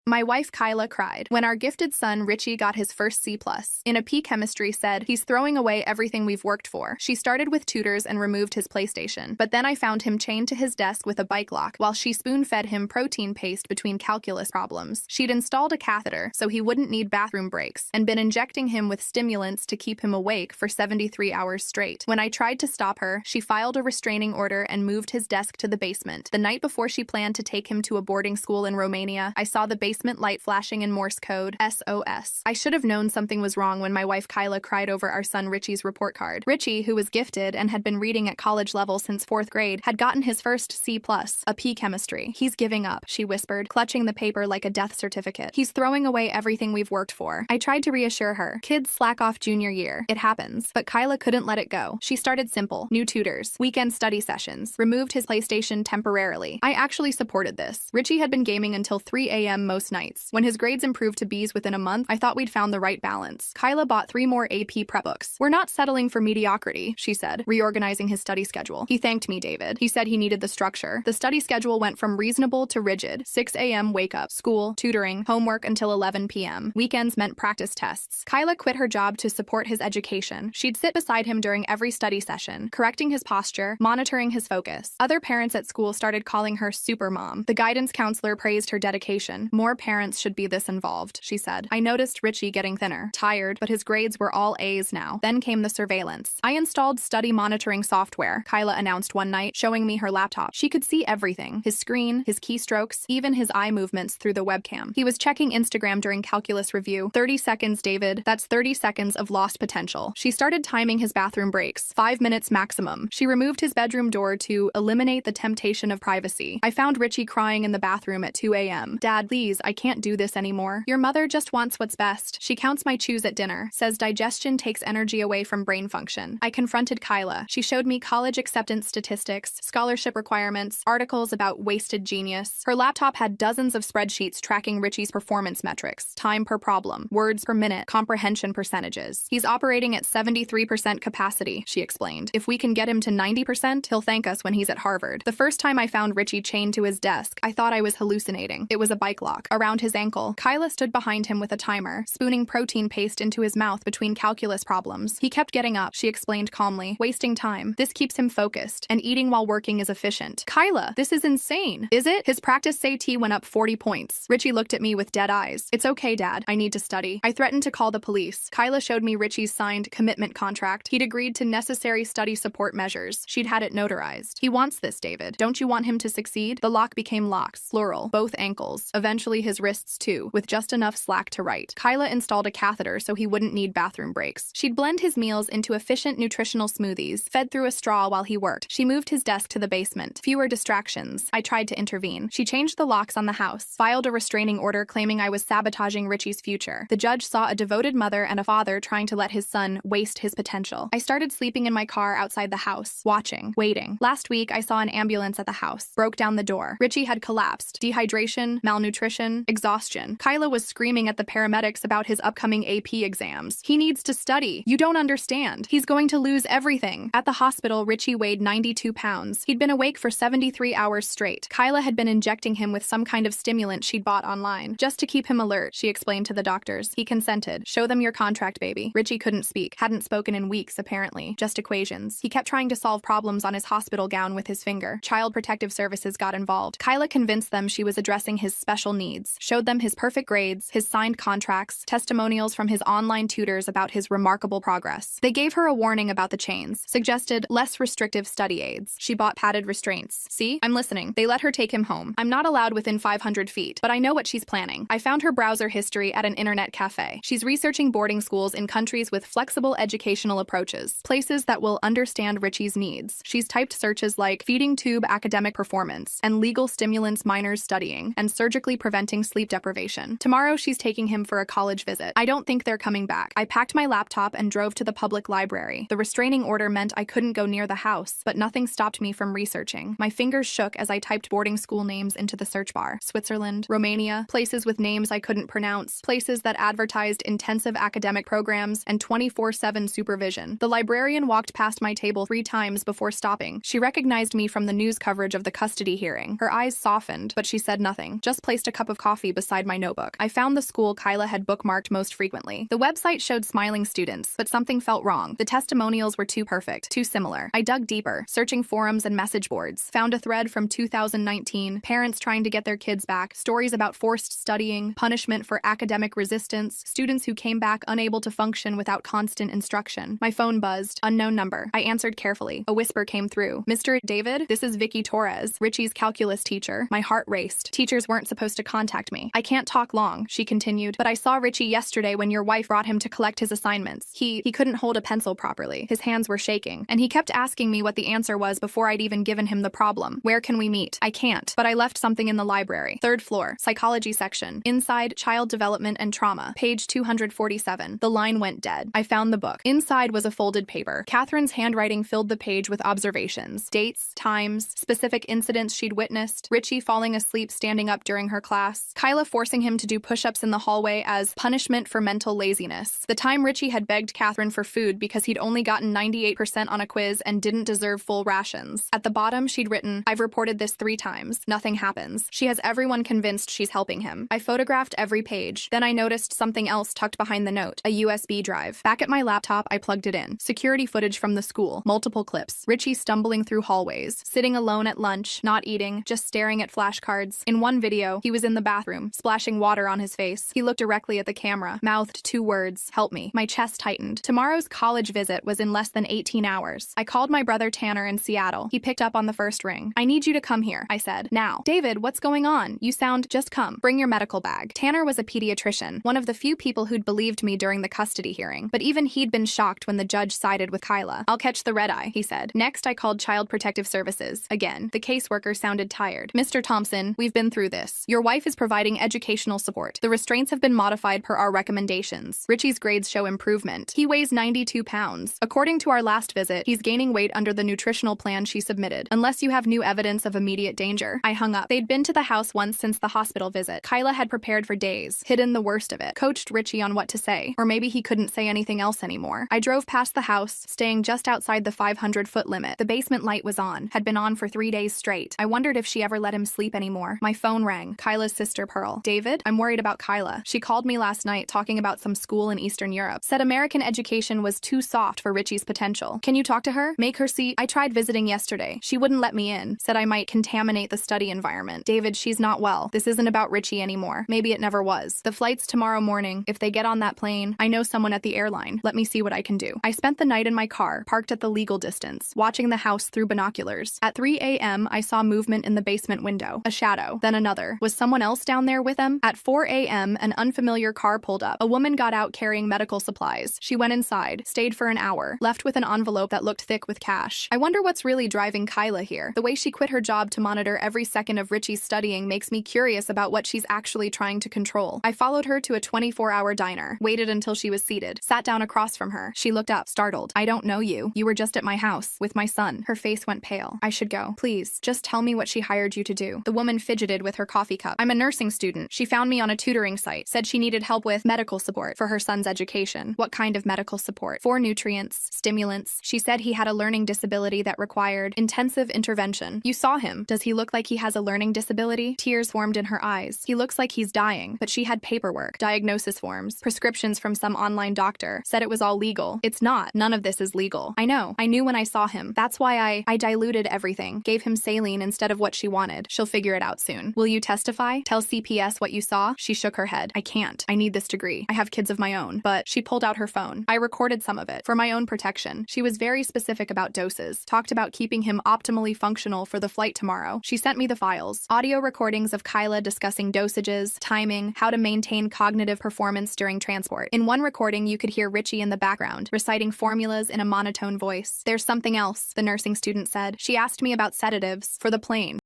My wife Kyla cried when our gifted son Richie got his first C+. In a P chemistry said, he's throwing away everything we've worked for. She started with tutors and removed his PlayStation, but then I found him chained to his desk with a bike lock while she spoon-fed him protein paste between calculus problems. She'd installed a catheter so he wouldn't need bathroom breaks and been injecting him with stimulants to keep him awake for 73 hours straight. When I tried to stop her, she filed a restraining order and moved his desk to the basement. The night before she planned to take him to a boarding school in Romania, I saw the basement light flashing in Morse code, SOS. I should have known something was wrong when my wife Kyla cried over our son Richie's report card. Richie, who was gifted and had been reading at college level since 4th grade, had gotten his first C+, a P chemistry. He's giving up, she whispered, clutching the paper like a death certificate. He's throwing away everything we've worked for. I tried to reassure her. Kids slack off junior year. It happens. But Kyla couldn't let it go. She started simple. New tutors, weekend study sessions, removed his PlayStation temporarily. I actually supported this. Richie had been gaming until 3 a.m. most nights. When his grades improved to B's within a month, I thought we'd found the right balance. Kyla bought 3 more AP prep books. We're not settling for mediocrity, she said, reorganizing his study schedule. He thanked me, David. He said he needed the structure. The study schedule went from reasonable to rigid. 6 a.m. wake up, school, tutoring, homework until 11 p.m. Weekends meant practice tests. Kyla quit her job to support his education. She'd sit beside him during every study session, correcting his posture, monitoring his focus. Other parents at school started calling her super mom. The guidance counselor praised her dedication. More parents should be this involved, she said. I noticed Richie getting thinner, tired, but his grades were all A's now. Then came the surveillance. I installed study monitoring software, Kyla announced one night, showing me her laptop. She could see everything, his screen, his keystrokes, even his eye movements through the webcam. He was checking Instagram during calculus review. 30 seconds, David. That's 30 seconds of lost potential. She started timing his bathroom breaks, 5 minutes maximum. She removed his bedroom door to eliminate the temptation of privacy. I found Richie crying in the bathroom at 2 a.m. Dad, please, I can't do this anymore. Your mother just wants what's best. She counts my chews at dinner, says digestion takes energy away from brain function. I confronted Kyla. She showed me college acceptance statistics, scholarship requirements, articles about wasted genius. Her laptop had dozens of spreadsheets tracking Richie's performance metrics, time per problem, words per minute, comprehension percentages. He's operating at 73% capacity, she explained. If we can get him to 90%, he'll thank us when he's at Harvard. The first time I found Richie chained to his desk, I thought I was hallucinating. It was a bike lock around his ankle. Kyla stood behind him with a timer, spooning protein paste into his mouth between calculus problems. He kept getting up, she explained calmly, wasting time. This keeps him focused, and eating while working is efficient. Kyla, this is insane. Is it? His practice SAT went up 40 points. Richie looked at me with dead eyes. It's okay, Dad. I need to study. I threatened to call the police. Kyla showed me Richie's signed commitment contract. He'd agreed to necessary study support measures. She'd had it notarized. He wants this, David. Don't you want him to succeed? The lock became locks, plural, both ankles. Eventually his wrists too, with just enough slack to write. Kyla installed a catheter so he wouldn't need bathroom breaks. She'd blend his meals into efficient nutritional smoothies, fed through a straw while he worked. She moved his desk to the basement. Fewer distractions. I tried to intervene. She changed the locks on the house, filed a restraining order claiming I was sabotaging Richie's future. The judge saw a devoted mother and a father trying to let his son waste his potential. I started sleeping in my car outside the house, watching, waiting. Last week, I saw an ambulance at the house, broke down the door. Richie had collapsed. Dehydration, malnutrition, exhaustion. Kyla was screaming at the paramedics about his upcoming AP exams. He needs to study. You don't understand. He's going to lose everything. At the hospital, Richie weighed 92 pounds. He'd been awake for 73 hours straight. Kyla had been injecting him with some kind of stimulant she'd bought online, just to keep him alert, she explained to the doctors. He consented. Show them your contract, baby. Richie couldn't speak. Hadn't spoken in weeks, apparently. Just equations. He kept trying to solve problems on his hospital gown with his finger. Child Protective Services got involved. Kyla convinced them she was addressing his special needs, showed them his perfect grades, his signed contracts, testimonials from his online tutors about his remarkable progress. They gave her a warning about the chains, suggested less restrictive study aids. She bought padded restraints. See? I'm listening. They let her take him home. I'm not allowed within 500 feet, but I know what she's planning. I found her browser history at an internet cafe. She's researching boarding schools in countries with flexible educational approaches, places that will understand Richie's needs. She's typed searches like feeding tube academic performance and legal stimulants minors studying and surgically preventing sleep deprivation. Tomorrow, she's taking him for a college visit. I don't think they're coming back. I packed my laptop and drove to the public library. The restraining order meant I couldn't go near the house, but nothing stopped me from researching. My fingers shook as I typed boarding school names into the search bar. Switzerland, Romania, places with names I couldn't pronounce, places that advertised intensive academic programs and 24/7 supervision. The librarian walked past my table 3 times before stopping. She recognized me from the news coverage of the custody hearing. Her eyes softened, but she said nothing, just placed a cup of of coffee beside my notebook. I found the school Kyla had bookmarked most frequently. The website showed smiling students, but something felt wrong. The testimonials were too perfect, too similar. I dug deeper, searching forums and message boards. Found a thread from 2019, parents trying to get their kids back, stories about forced studying, punishment for academic resistance, students who came back unable to function without constant instruction. My phone buzzed. Unknown number. I answered carefully. A whisper came through. Mr. David, this is Vicky Torres, Richie's calculus teacher. My heart raced. Teachers weren't supposed to contact me. I can't talk long, she continued, but I saw Richie yesterday when your wife brought him to collect his assignments. He couldn't hold a pencil properly. His hands were shaking, and he kept asking me what the answer was before I'd even given him the problem. Where can we meet? I can't, but I left something in the library. 3rd floor, psychology section. Inside, child development and trauma. Page 247. The line went dead. I found the book. Inside was a folded paper. Catherine's handwriting filled the page with observations. Dates, times, specific incidents she'd witnessed. Richie falling asleep standing up during her class. Kyla forcing him to do push-ups in the hallway as punishment for mental laziness. The time Richie had begged Catherine for food because he'd only gotten 98% on a quiz and didn't deserve full rations. At the bottom, she'd written, I've reported this 3 times. Nothing happens. She has everyone convinced she's helping him. I photographed every page. Then I noticed something else tucked behind the note, a USB drive. Back at my laptop, I plugged it in. Security footage from the school. Multiple clips. Richie stumbling through hallways, sitting alone at lunch, not eating, just staring at flashcards. In one video, he was in the bathroom, splashing water on his face. He looked directly at the camera, mouthed 2 words, help me. My chest tightened. Tomorrow's college visit was in less than 18 hours. I called my brother Tanner in Seattle. He picked up on the first ring. I need you to come here, I said. Now. David, what's going on? You sound, just come. Bring your medical bag. Tanner was a pediatrician, one of the few people who'd believed me during the custody hearing, but even he'd been shocked when the judge sided with Kyla. I'll catch the red eye, he said. Next, I called Child Protective Services. Again, the caseworker sounded tired. Mr. Thompson, we've been through this. Your wife is providing educational support. The restraints have been modified per our recommendations. Richie's grades show improvement. He weighs 92 pounds. According to our last visit, he's gaining weight under the nutritional plan she submitted, unless you have new evidence of immediate danger. I hung up. They'd been to the house once since the hospital visit. Kyla had prepared for days, hidden the worst of it, coached Richie on what to say, or maybe he couldn't say anything else anymore. I drove past the house, staying just outside the 500-foot limit. The basement light was on, had been on for 3 days straight. I wondered if she ever let him sleep anymore. My phone rang. Kyla's sister, Pearl. David, I'm worried about Kyla. She called me last night talking about some school in Eastern Europe. Said American education was too soft for Richie's potential. Can you talk to her? Make her see? I tried visiting yesterday. She wouldn't let me in. Said I might contaminate the study environment. David, she's not well. This isn't about Richie anymore. Maybe it never was. The flight's tomorrow morning. If they get on that plane, I know someone at the airline. Let me see what I can do. I spent the night in my car, parked at the legal distance, watching the house through binoculars. At 3 a.m., I saw movement in the basement window. A shadow, then another. Was someone else down there with them? At 4 a.m., an unfamiliar car pulled up. A woman got out carrying medical supplies. She went inside, stayed for an hour, left with an envelope that looked thick with cash. I wonder what's really driving Kyla here. The way she quit her job to monitor every second of Richie's studying makes me curious about what she's actually trying to control. I followed her to a 24-hour diner, waited until she was seated, sat down across from her. She looked up, startled. I don't know you. You were just at my house, with my son. Her face went pale. I should go. Please, just tell me what she hired you to do. The woman fidgeted with her coffee cup. I'm a nursing student. She found me on a tutoring site, said she needed help with medical support for her son's education. What kind of medical support? For nutrients, stimulants. She said he had a learning disability that required intensive intervention. You saw him. Does he look like he has a learning disability? Tears formed in her eyes. He looks like he's dying, but she had paperwork, diagnosis forms, prescriptions from some online doctor, said it was all legal. It's not. None of this is legal. I know. I knew when I saw him. That's why I diluted everything, gave him saline instead of what she wanted. She'll figure it out soon. Will you testify? Tell CPS what you saw? She shook her head. I can't. I need this degree. I have kids of my own. But she pulled out her phone. I recorded some of it for my own protection. She was very specific about doses, talked about keeping him optimally functional for the flight tomorrow. She sent me the files. Audio recordings of Kyla discussing dosages, timing, how to maintain cognitive performance during transport. In one recording, you could hear Richie in the background, reciting formulas in a monotone voice. There's something else, the nursing student said. She asked me about sedatives for the plane.